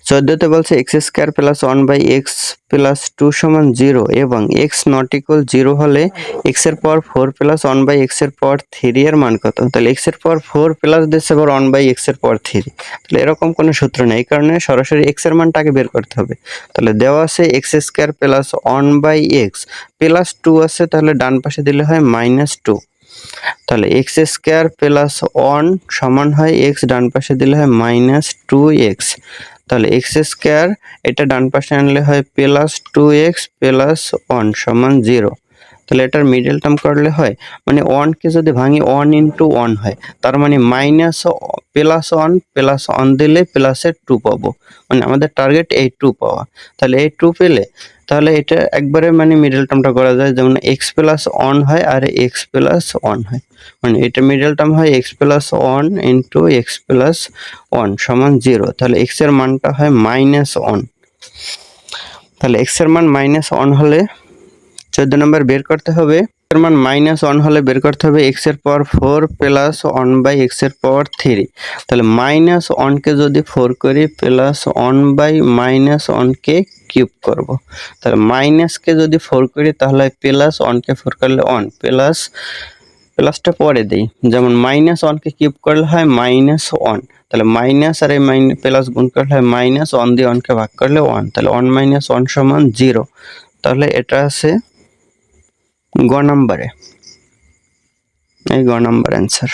14 তে বলছে x square plus 1/x plus 2 সমান 0 এবং x নট ইকুয়াল 0 হলে x এর পাওয়ার 4 প্লাস 1/x এর পাওয়ার 3 এর মান কত? তাহলে x এর পাওয়ার 4 প্লাস দিচ্ছে আবার 1/x এর পাওয়ার 3। তাহলে এরকম কোনো সূত্র নেই, এই কারণে সরাসরি x এর মানটাকে বের করতে হবে। তাহলে দেওয়া আছে x square plus 1/x plus 2 আছে, তাহলে ডান পাশে দিলে হয় -2। তাহলে x স্কয়ার প্লাস 1 সমান হয় x, ডান পাশে দিলে হয় -2x। তাহলে x স্কয়ার এটা ডান পাশে আনলে হয় প্লাস 2x প্লাস 1 সমান 0। তাহলে এটার মিডল টার্ম করলে হয়, মানে 1 কে যদি ভাঙি 1 ইনটু 1 হয়, তার মানে মাইনাস প্লাস 1 প্লাস 1 দিলে প্লাসের 2 পাবো, মানে আমাদের টার্গেট এই 2 পাওয়া। তাহলে এই 2 পেলে তাহলে এটা একবারে মানে মিডল টার্মটা করা যায়, যেমন x প্লাস 1 হয় আর x প্লাস 1 হয়, মানে এটা মিডল টার্ম হয় x plus 1 into x plus 1 সমান 0। তাহলে x এর মানটা হয় -1। তাহলে x এর মান -1 হলে 14 নম্বর বের করতে হবে, এর মান -1 হলে বের করতে হবে x এর পাওয়ার 4 প্লাস 1/x এর পাওয়ার 3। তাহলে -1 কে যদি 4 করি প্লাস 1/-1 কে কিউব করব। তাহলে মাইনাস কে যদি 4 করি তাহলে প্লাস 1 কে 4 করলে 1 প্লাস প্লাসটা পরে দেই, যেমন -1 কে কিউব করলে হয় -1। তাহলে মাইনাস আর এই প্লাস গুণ করলে হয় -1 দিয়ে 1 কে ভাগ করলে 1। তাহলে 1 - 1 সমান 0। তাহলে এটা আছে গ নম্বরে, এই গ নম্বর অ্যান্সার।